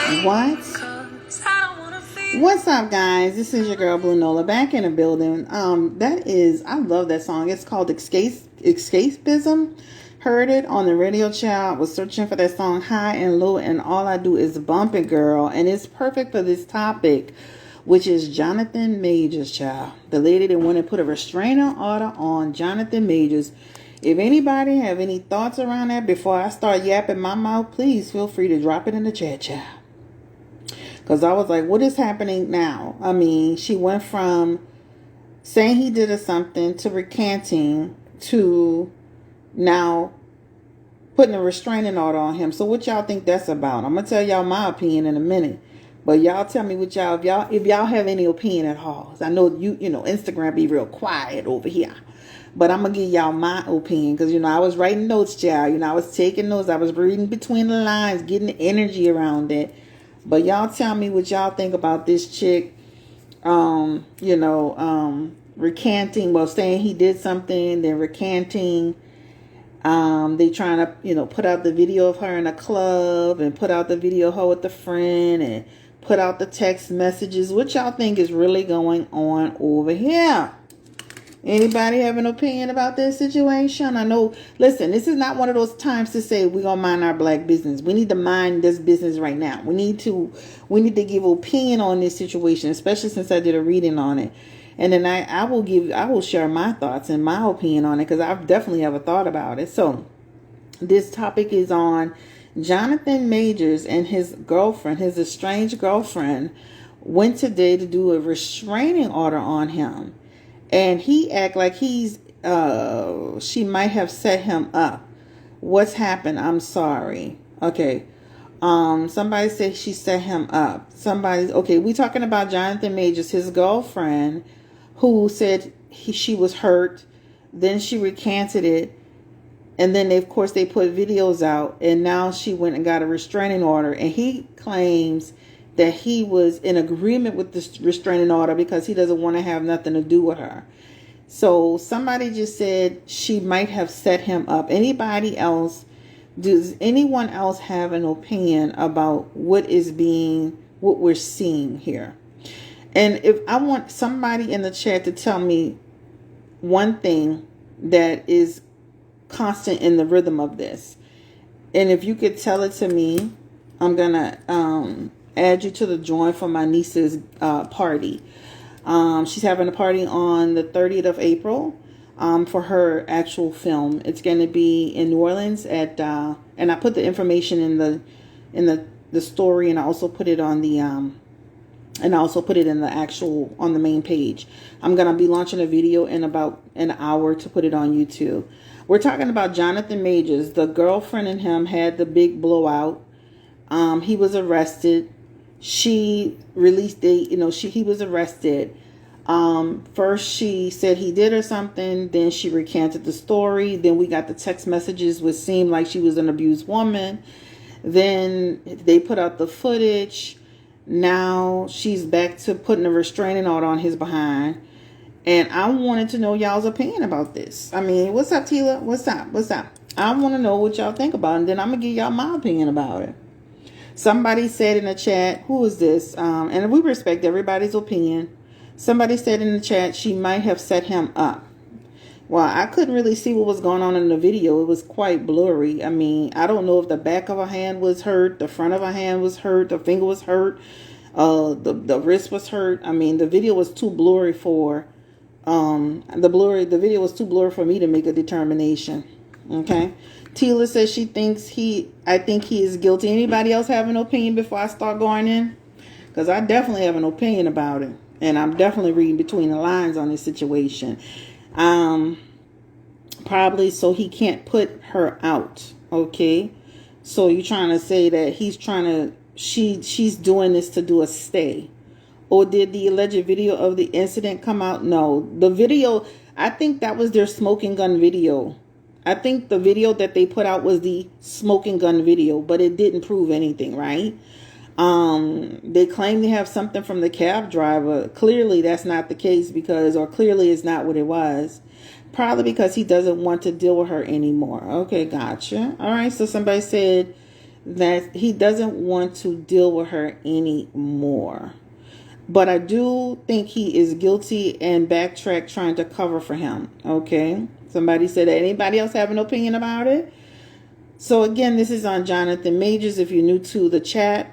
What? What's up, guys? This is your girl Blue Nola back in the building. I love that song. It's called Escapism. Heard it on the radio child. Was searching for that song high and low, and all I do is bump it, girl. And it's perfect for this topic, which is Jonathan Majors, child. The lady that wanted to put a restraining order on Jonathan Majors. If anybody have any thoughts around that before I start yapping my mouth, please feel free to drop it in the chat, child. Because I was like, what is happening now? I mean, she went from saying he did something to recanting to now putting a restraining order on him. So what y'all think that's about? I'm going to tell y'all my opinion in a minute. But y'all tell me what y'all, if y'all have any opinion at all. I know you know, Instagram be real quiet over here. But I'm going to give y'all my opinion. Because, I was writing notes, child. I was taking notes. I was reading between the lines, getting the energy around it. But y'all tell me what y'all think about this chick, recanting, well, saying he did something, then recanting. They trying to, put out the video of her in a club and put out the video of her with a friend and put out the text messages. What y'all think is really going on over here? Anybody have an opinion about this situation? I know, listen, this is not one of those times to say we're going to mind our black business. We need to mind this business right now. We need to give opinion on this situation, especially since I did a reading on it. And then I will share my thoughts and my opinion on it because I definitely have a thought about it. So this topic is on Jonathan Majors and his girlfriend, his estranged girlfriend, went today to do a restraining order on him. And he act like she might have set him up. What's happened? I'm sorry. Okay. Somebody said she set him up. We talking about Jonathan Majors, his girlfriend, who said she was hurt. Then she recanted it. And then they put videos out. And now she went and got a restraining order. And he claims that he was in agreement with this restraining order because he doesn't want to have nothing to do with her. So somebody just said she might have set him up. Anybody else? Does anyone else have an opinion about what we're seeing here? And if I want somebody in the chat to tell me one thing that is constant in the rhythm of this. And if you could tell it to me, I'm going to add you to the join for my niece's party. She's having a party on the 30th of April for her actual film. It's going to be in New Orleans at and I put the information in the story, and I also put it on the on the main page. I'm going to be launching a video in about an hour to put it on YouTube. We're talking about Jonathan Majors. The girlfriend and him had the big blowout. He was arrested. She released he was arrested. First she said he did or something, then she recanted the story, then we got the text messages which seemed like she was an abused woman. Then they put out the footage. Now she's back to putting a restraining order on his behind. And I wanted to know y'all's opinion about this. I mean, what's up, Tila? What's up? I want to know what y'all think about it, and then I'm going to give y'all my opinion about it. Somebody said in the chat, who is this? And we respect everybody's opinion. Somebody said in the chat she might have set him up. Well, I couldn't really see what was going on in the video. It was quite blurry. I mean, I don't know if the back of her hand was hurt, the front of her hand was hurt, the finger was hurt, the wrist was hurt. I mean, the video was too blurry for the video was too blurry for me to make a determination. Okay. Tila says I think he is guilty. Anybody else have an opinion before I start going in? Because I definitely have an opinion about it. And I'm definitely reading between the lines on this situation. Probably so he can't put her out. Okay. So you're trying to say that she's doing this to do a stay. Or did the alleged video of the incident come out? No. The video, I think that was their smoking gun video. I think the video that they put out was the smoking gun video, but it didn't prove anything, right? They claim they have something from the cab driver. Clearly that's not the case clearly it's not what it was. Probably because he doesn't want to deal with her anymore. Okay, gotcha. All right, so somebody said that he doesn't want to deal with her anymore. But I do think he is guilty and backtrack trying to cover for him. Okay. Somebody said, anybody else have an opinion about it? So again, this is on Jonathan Majors. If you're new to the chat,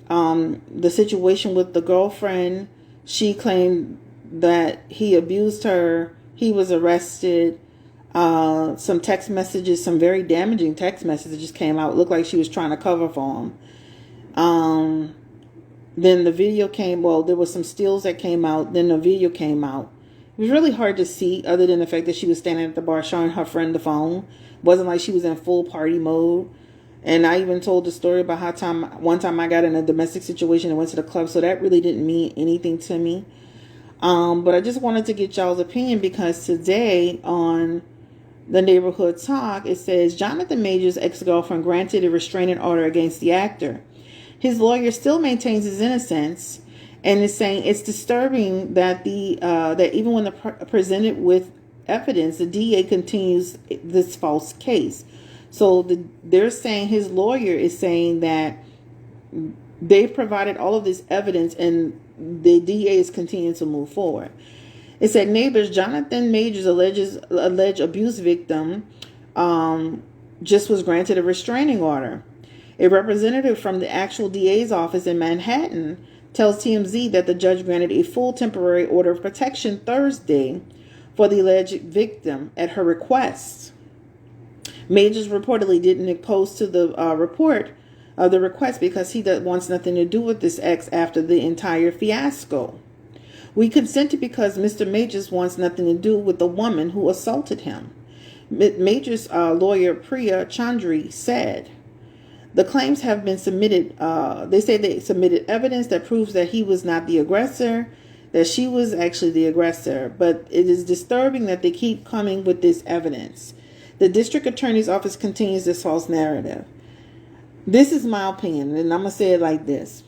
the situation with the girlfriend, she claimed that he abused her. He was arrested. Some text messages, some very damaging text messages came out. It looked like she was trying to cover for him. Then the video came, well, there was some stills that came out. Then the video came out. It was really hard to see, other than the fact that she was standing at the bar showing her friend the phone. It wasn't like she was in full party mode. And I even told the story about how one time I got in a domestic situation and went to the club. So that really didn't mean anything to me. But I just wanted to get y'all's opinion, because today on the Neighborhood Talk, it says Jonathan Majors' ex-girlfriend granted a restraining order against the actor. His lawyer still maintains his innocence and is saying it's disturbing that that even when presented with evidence, the DA continues this false case. So they're saying, his lawyer is saying that they've provided all of this evidence and the DA is continuing to move forward. It said neighbors, Jonathan Majors, alleged abuse victim, just was granted a restraining order. A representative from the actual DA's office in Manhattan tells TMZ that the judge granted a full temporary order of protection Thursday for the alleged victim at her request. Majors reportedly didn't oppose to the request because he wants nothing to do with this ex after the entire fiasco. We consented because Mr. Majors wants nothing to do with the woman who assaulted him. Majors' lawyer Priya Chandri said. The claims have been submitted. They say they submitted evidence that proves that he was not the aggressor, that she was actually the aggressor. But it is disturbing that they keep coming with this evidence. The district attorney's office continues this false narrative. This is my opinion, and I'm gonna say it like this.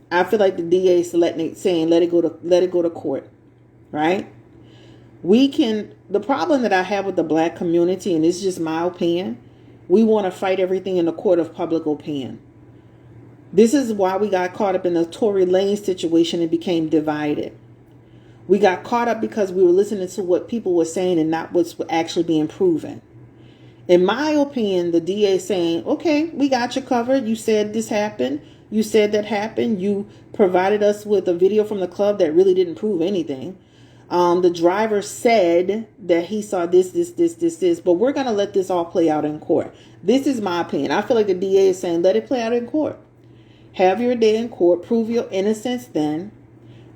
I feel like the DA is saying let it go to court, right? The problem that I have with the black community, and it's just my opinion, we want to fight everything in the court of public opinion. This is why we got caught up in the Tory Lane situation and became divided. We got caught up because we were listening to what people were saying and not what's actually being proven. In my opinion, the DA is saying, okay, we got you covered. You said this happened. You said that happened. You provided us with a video from the club that really didn't prove anything. The driver said that he saw this, but we're going to let this all play out in court. This is my opinion. I feel like the DA is saying, let it play out in court. Have your day in court. Prove your innocence then,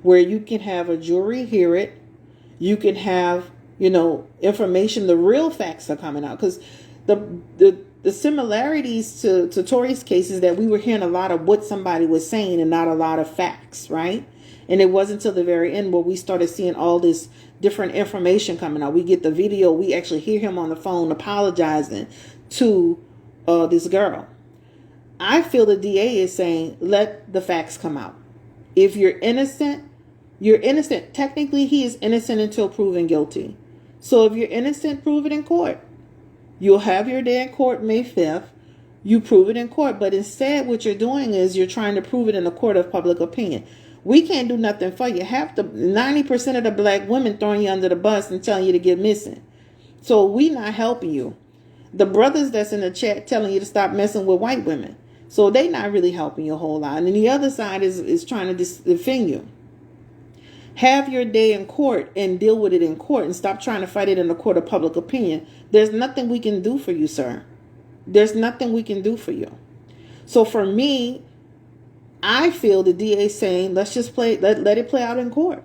where you can have a jury hear it. You can have, information. The real facts are coming out, because the similarities to Tory's case is that we were hearing a lot of what somebody was saying and not a lot of facts, right? And it wasn't until the very end where we started seeing all this different information coming out. We get the video. We actually hear him on the phone apologizing to this girl. I feel the DA is saying, let the facts come out. If you're innocent, you're innocent. Technically, he is innocent until proven guilty. So if you're innocent, prove it in court. You'll have your day in court May 5th. You prove it in court. But instead, what you're doing is you're trying to prove it in the court of public opinion. We can't do nothing for you. 90% of the black women throwing you under the bus and telling you to get missing. So we not helping you. The brothers that's in the chat telling you to stop messing with white women. So they not really helping you a whole lot. And then the other side is trying to defend you. Have your day in court and deal with it in court and stop trying to fight it in the court of public opinion. There's nothing we can do for you, sir. There's nothing we can do for you. So for me, I feel the DA saying, let's just let it play out in court.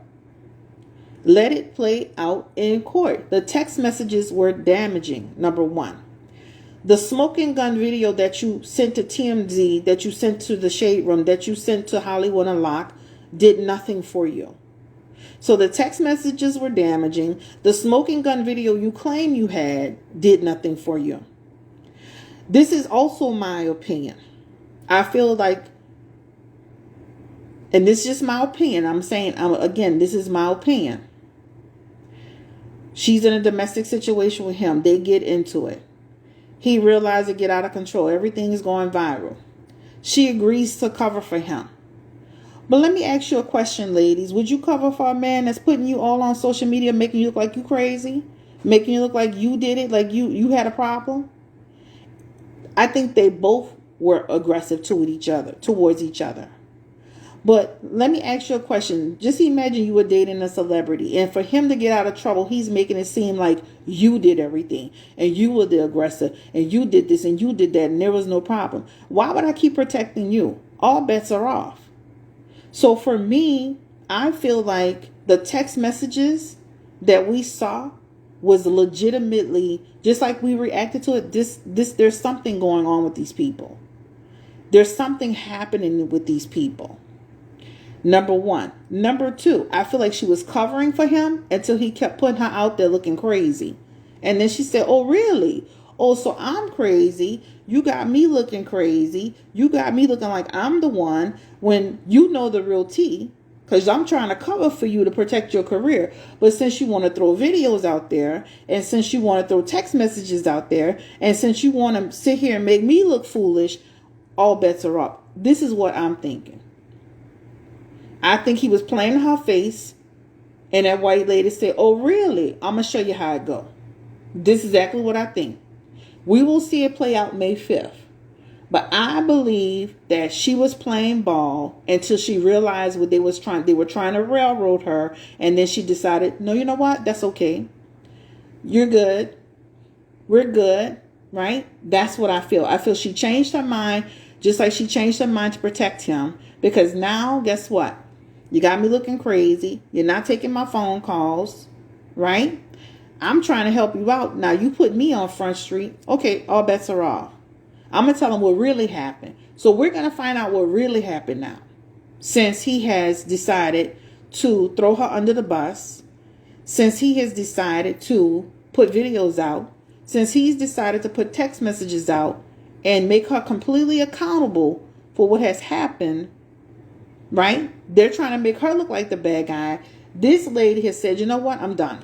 Let it play out in court. The text messages were damaging, number one. The smoking gun video that you sent to TMZ, that you sent to the Shade Room, that you sent to Hollywood Unlocked, did nothing for you. So the text messages were damaging. The smoking gun video you claim you had did nothing for you. This is also my opinion. I feel like, and this is just my opinion. I'm saying, again, this is my opinion. She's in a domestic situation with him. They get into it. He realized it get out of control. Everything is going viral. She agrees to cover for him. But let me ask you a question, ladies. Would you cover for a man that's putting you all on social media, making you look like you crazy? Making you look like you did it, like you had a problem? I think they both were aggressive towards each other. But let me ask you a question. Just imagine you were dating a celebrity, and for him to get out of trouble, he's making it seem like you did everything, and you were the aggressor, and you did this, and you did that, and there was no problem. Why would I keep protecting you? All bets are off. So for me, I feel like the text messages that we saw was legitimately, just like we reacted to it, there's something going on with these people. There's something happening with these people. Number one. Number two, I feel like she was covering for him until he kept putting her out there looking crazy. And then she said, oh, really? Oh, so I'm crazy. You got me looking crazy. You got me looking like I'm the one, when you know the real tea. Because I'm trying to cover for you to protect your career. But since you want to throw videos out there, and since you want to throw text messages out there, and since you want to sit here and make me look foolish, all bets are off. This is what I'm thinking. I think he was playing in her face, and that white lady said, oh, really? I'm going to show you how it go. This is exactly what I think. We will see it play out May 5th. But I believe that she was playing ball until she realized what they were trying to railroad her. And then she decided, no, you know what? That's okay. You're good. We're good. Right? That's what I feel. I feel she changed her mind, just like she changed her mind to protect him. Because now, guess what? You got me looking crazy. You're not taking my phone calls. Right? I'm trying to help you out. Now you put me on Front Street. Okay, all bets are off. I'm going to tell him what really happened. So we're going to find out what really happened now. Since he has decided to throw her under the bus. Since he has decided to put videos out. Since he's decided to put text messages out and make her completely accountable for what has happened. Right? They're trying to make her look like the bad guy. This lady has said, you know what? I'm done.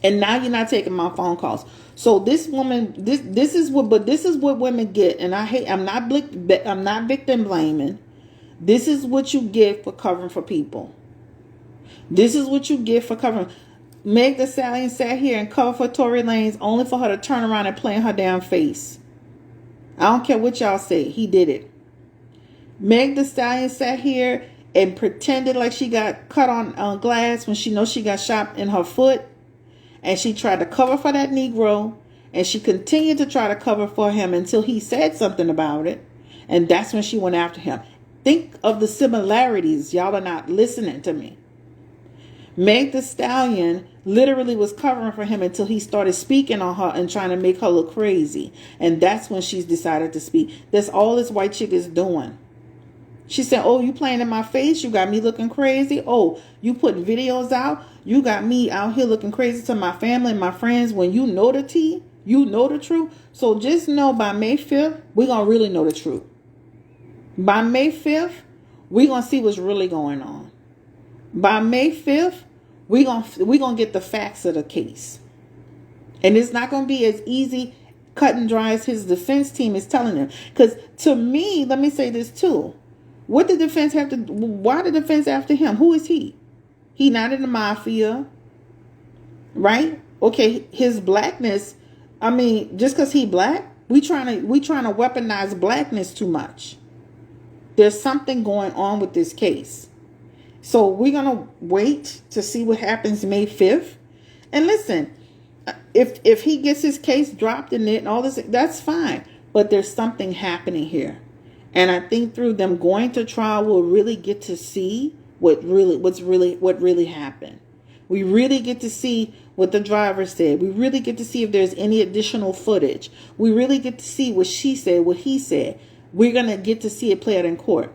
And now you're not taking my phone calls. So this woman, this is what women get. And I'm not victim blaming. This is what you get for covering for people. This is what you get for covering. Meg Thee Stallion sat here and covered for Tory Lanez only for her to turn around and play in her damn face. I don't care what y'all say. He did it. Meg Thee Stallion sat here and pretended like she got cut on glass when she knows she got shot in her foot. And she tried to cover for that Negro. And she continued to try to cover for him until he said something about it. And that's when she went after him. Think of the similarities. Y'all are not listening to me. Meg Thee Stallion literally was covering for him until he started speaking on her and trying to make her look crazy. And that's when she's decided to speak. That's all this white chick is doing. She said, oh, you playing in my face? You got me looking crazy? Oh, you putting videos out? You got me out here looking crazy to my family and my friends when you know the tea? You know the truth? So just know by May 5th, we're going to really know the truth. By May 5th, we're going to see what's really going on. By May 5th, we're going to get the facts of the case. And it's not going to be as easy, cut and dry as his defense team is telling him. Because to me, let me say this too. What did the defense have to? Why the defense after him? Who is he? He not in the mafia, right? Okay, his blackness. I mean, just because he black, we trying to weaponize blackness too much. There's something going on with this case, so we're gonna wait to see what happens May 5th. And listen, if he gets his case dropped in it and all this, that's fine. But there's something happening here. And I think through them going to trial, we'll really get to see what really happened. We really get to see what the driver said. We really get to see if there's any additional footage. We really get to see what she said, what he said. We're going to get to see it play out in court.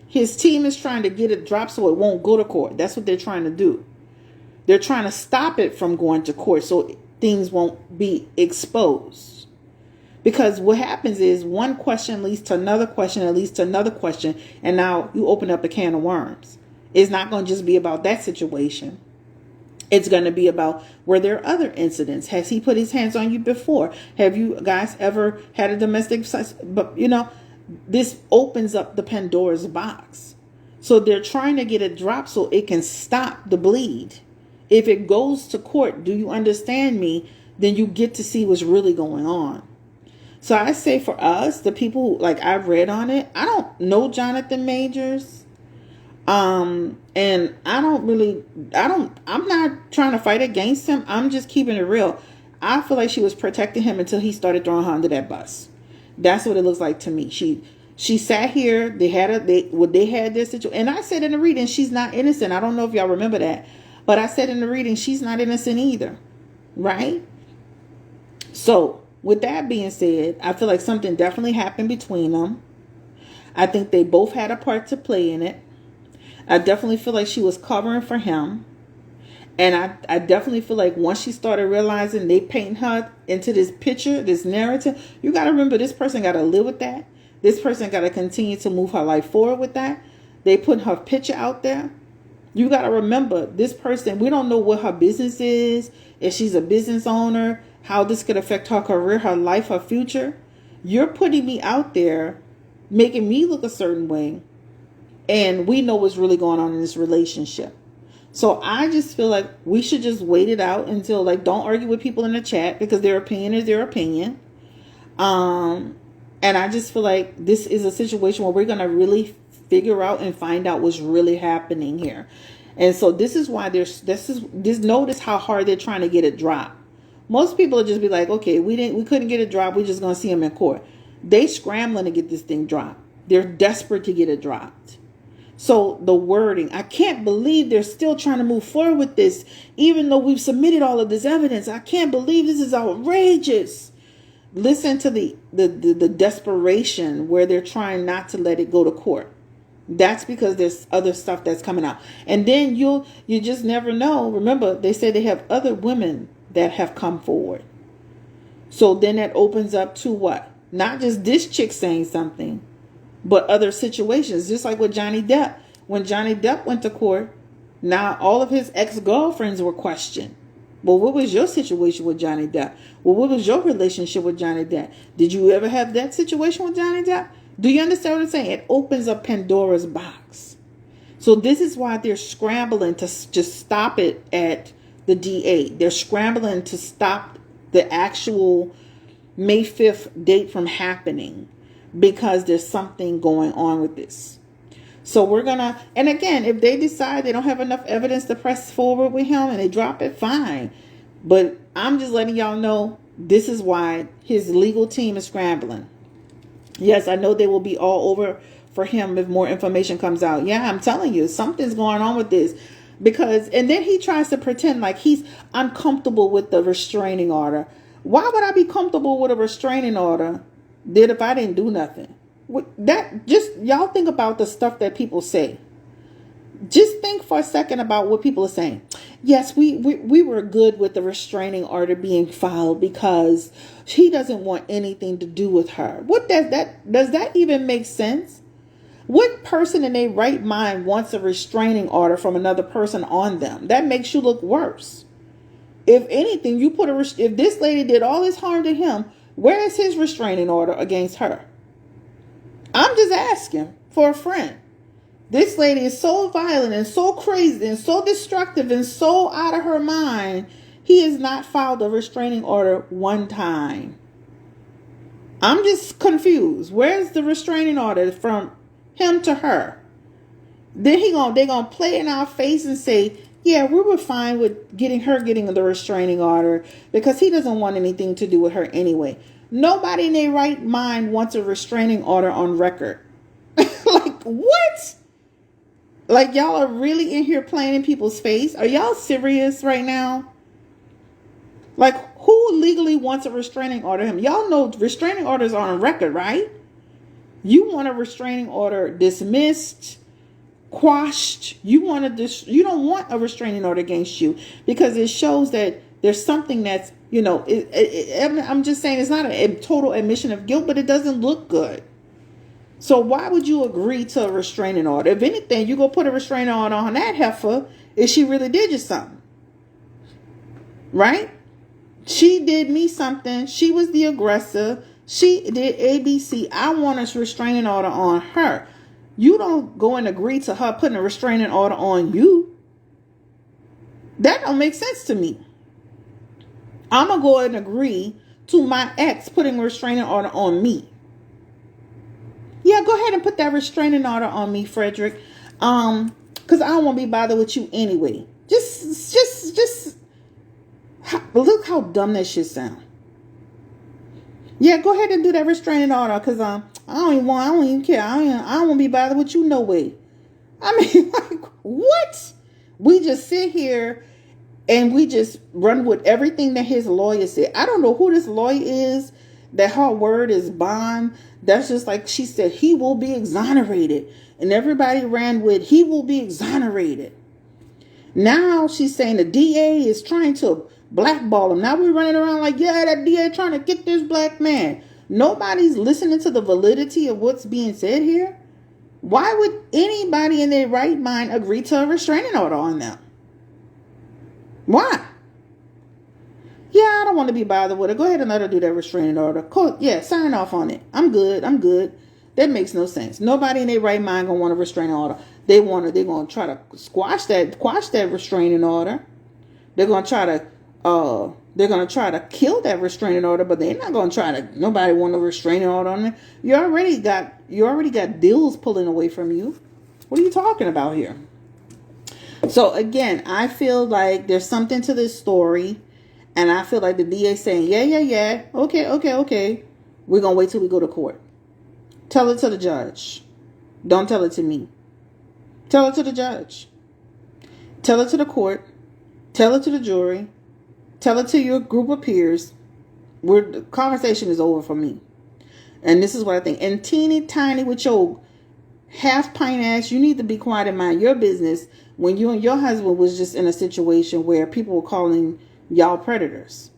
His team is trying to get it dropped so it won't go to court. That's what they're trying to do. They're trying to stop it from going to court so things won't be exposed. Because what happens is one question leads to another question, that leads to another question, and now you open up a can of worms. It's not going to just be about that situation. It's going to be about, were there other incidents? Has he put his hands on you before? Have you guys ever had a domestic, this opens up the Pandora's box. So they're trying to get it dropped so it can stop the bleed. If it goes to court, do you understand me? Then you get to see what's really going on. So I say for us, the people who, like, I've read on it, I don't know Jonathan Majors. And I'm not trying to fight against him. I'm just keeping it real. I feel like she was protecting him until he started throwing her under that bus. That's what it looks like to me. She sat here. They had this situation, and I said in the reading, she's not innocent. I don't know if y'all remember that, but I said in the reading, she's not innocent either, right? So with that being said, I feel like something definitely happened between them. I think they both had a part to play in it. I definitely feel like she was covering for him. And I definitely feel like once she started realizing they paint her into this picture, this narrative, you got to remember this person got to live with that. This person got to continue to move her life forward with that. They put her picture out there. You got to remember this person, we don't know what her business is, if she's a business owner, how this could affect her career, her life, her future. You're putting me out there, making me look a certain way. And we know what's really going on in this relationship. So I just feel like we should just wait it out until, like, don't argue with people in the chat because their opinion is their opinion. And I just feel like this is a situation where we're going to really figure out and find out what's really happening here. And so this is why notice how hard they're trying to get it dropped. Most people will just be like, okay, we couldn't get it dropped. We're just going to see them in court. They scrambling to get this thing dropped. They're desperate to get it dropped. So the wording, I can't believe they're still trying to move forward with this, even though we've submitted all of this evidence. I can't believe this is outrageous. Listen to the desperation where they're trying not to let it go to court. That's because there's other stuff that's coming out. And then you just never know. Remember, they say they have other women that have come forward. So then that opens up to what? Not just this chick saying something, but other situations, just like with Johnny Depp. When Johnny Depp went to court, now all of his ex-girlfriends were questioned. Well, what was your situation with Johnny Depp? Well, what was your relationship with Johnny Depp? Did you ever have that situation with Johnny Depp? Do you understand what I'm saying? It opens up Pandora's box. So this is why they're scrambling to just stop it at the DA. They're scrambling to stop the actual May 5th date from happening, because there's something going on with this. So we're gonna, and again, if they decide they don't have enough evidence to press forward with him and they drop it, fine. But I'm just letting y'all know this is why his legal team is scrambling. Yes, I know they will be all over for him if more information comes out. Yeah, I'm telling you, something's going on with this. Because, and then he tries to pretend like he's uncomfortable with the restraining order. Why would I be comfortable with a restraining order that if I didn't do nothing? That just, y'all think about the stuff that people say. Just think for a second about what people are saying. Yes, we were good with the restraining order being filed because he doesn't want anything to do with her. What does that even make sense? What person in their right mind wants a restraining order from another person on them? That makes you look worse. If anything, you put if this lady did all this harm to him, where is his restraining order against her? I'm just asking for a friend. This lady is so violent and so crazy and so destructive and so out of her mind. He has not filed a restraining order one time. I'm just confused. Where's the restraining order from him to her? Then they're gonna play in our face and say, yeah, we were fine with getting the restraining order because he doesn't want anything to do with her anyway. Nobody in their right mind wants a restraining order on record. Like, what? Like, y'all are really in here playing in people's face? Are y'all serious right now? Like, who legally wants a restraining order? Y'all know restraining orders are on record, right? You want a restraining order dismissed, quashed. You don't want a restraining order against you because it shows that there's something that's, I'm just saying it's not a total admission of guilt, but it doesn't look good. So why would you agree to a restraining order? If anything, you go put a restraining order on that heifer if she really did you something. Right? She did me something. She was the aggressor. She did ABC. I want a restraining order on her. You don't go and agree to her putting a restraining order on you. That don't make sense to me. I'm going to go and agree to my ex putting a restraining order on me. Yeah, go ahead and put that restraining order on me, Frederick. Because I don't want to be bothered with you anyway. Just look how dumb that shit sound. Yeah, go ahead and do that restraining order, because I don't even care. I don't want to be bothered with you no way. I mean, like, what? We just sit here and we just run with everything that his lawyer said. I don't know who this lawyer is, that her word is bond. That's just like she said, he will be exonerated. And everybody ran with, he will be exonerated. Now she's saying the DA is trying to blackball him. Now we're running around like, yeah, that DA trying to get this black man. Nobody's listening to the validity of what's being said here. Why would anybody in their right mind agree to a restraining order on them? Why? Yeah, I don't want to be bothered with it. Go ahead and let her do that restraining order. Yeah, sign off on it. I'm good. That makes no sense. Nobody in their right mind gonna want a restraining order. They're gonna try to quash that restraining order. They're gonna try to kill that restraining order, but they're not gonna try to. Nobody want a restraining order on it. You already got deals pulling away from you. What are you talking about here? So again, I feel like there's something to this story, and I feel like the DA saying, yeah, okay. We're gonna wait till we go to court. Tell it to the judge. Don't tell it to me. Tell it to the judge. Tell it to the court. Tell it to the jury. Tell it to your group of peers. The conversation is over for me. And this is what I think. And teeny tiny with your half pint ass, you need to be quiet and mind your business when you and your husband was just in a situation where people were calling y'all predators.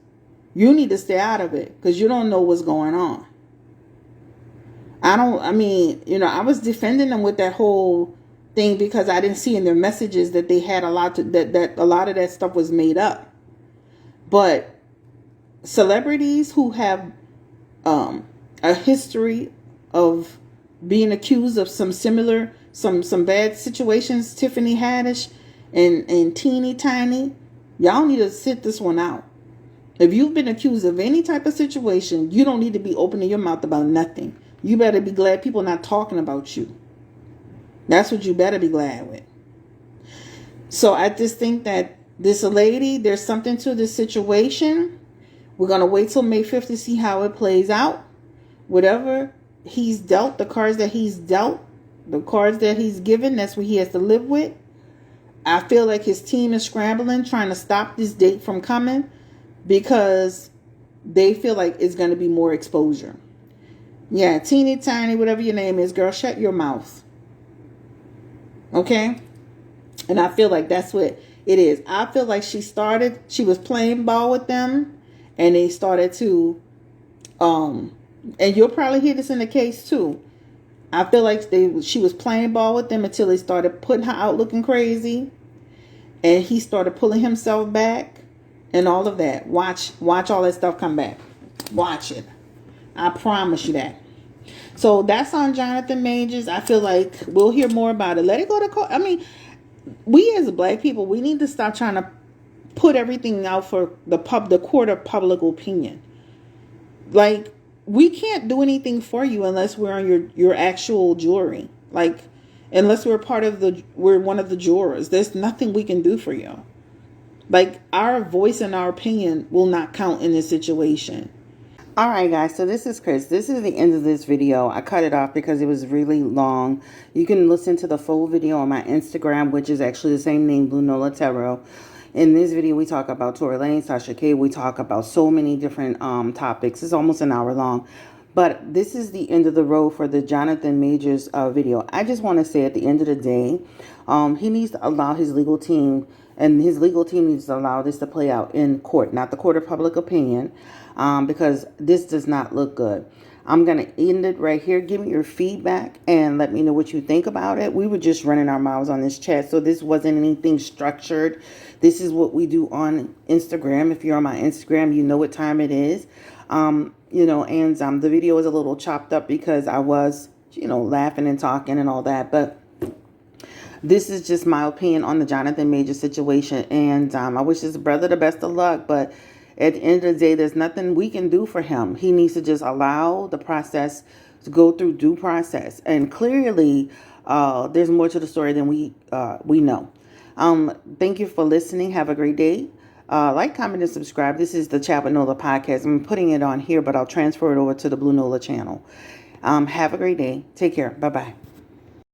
You need to stay out of it because you don't know what's going on. I was defending them with that whole thing because I didn't see in their messages that they had a lot of that stuff was made up. But celebrities who have a history of being accused of some bad situations, Tiffany Haddish and Teeny Tiny, y'all need to sit this one out. If you've been accused of any type of situation, you don't need to be opening your mouth about nothing. You better be glad people not talking about you. That's what you better be glad with. So I just think that this lady, there's something to this situation. We're going to wait till May 5th to see how it plays out. Whatever he's dealt, the cards that he's dealt, the cards that he's given, that's what he has to live with. I feel like his team is scrambling, trying to stop this date from coming because they feel like it's going to be more exposure. Yeah, Teeny Tiny, whatever your name is, girl, shut your mouth. Okay? And I feel like that's what it is. I feel like she was playing ball with them, and they started to, and you'll probably hear this in the case too. I feel like she was playing ball with them until they started putting her out looking crazy, and he started pulling himself back, and all of that. Watch all that stuff come back. Watch it. I promise you that. So that's on Jonathan Majors. I feel like we'll hear more about it. Let it go to court. I mean, we as black people, we need to stop trying to put everything out for the court of public opinion. Like, we can't do anything for you unless we're on your actual jury. Like, unless we're one of the jurors. There's nothing we can do for you. Like, our voice and our opinion will not count in this situation. All right, guys, so this is Chris. This is the end of this video. I cut it off because it was really long. You can listen to the full video on my Instagram, which is actually the same name, Blue Nola Tarot. In this video, we talk about Tory Lanez, Sasha K. We talk about so many different topics. It's almost an hour long. But this is the end of the road for the Jonathan Majors video. I just want to say at the end of the day, he needs to allow his legal team, and his legal team needs to allow this to play out in court, not the court of public opinion, because this does not look good. I'm going to end it right here. Give me your feedback and let me know what you think about it. We were just running our mouths on this chat, so this wasn't anything structured. This is what we do on Instagram. If you're on my Instagram, you know what time it is. And the video is a little chopped up because I was, laughing and talking and all that. But this is just my opinion on the Jonathan Major situation. And I wish his brother the best of luck. But at the end of the day, there's nothing we can do for him. He needs to just allow the process to go through due process. And clearly, there's more to the story than we know. Thank you for listening. Have a great day. Like, comment, and subscribe. This is the Chat with Nola podcast. I'm putting it on here, but I'll transfer it over to the Blue Nola channel. Have a great day. Take care. Bye-bye.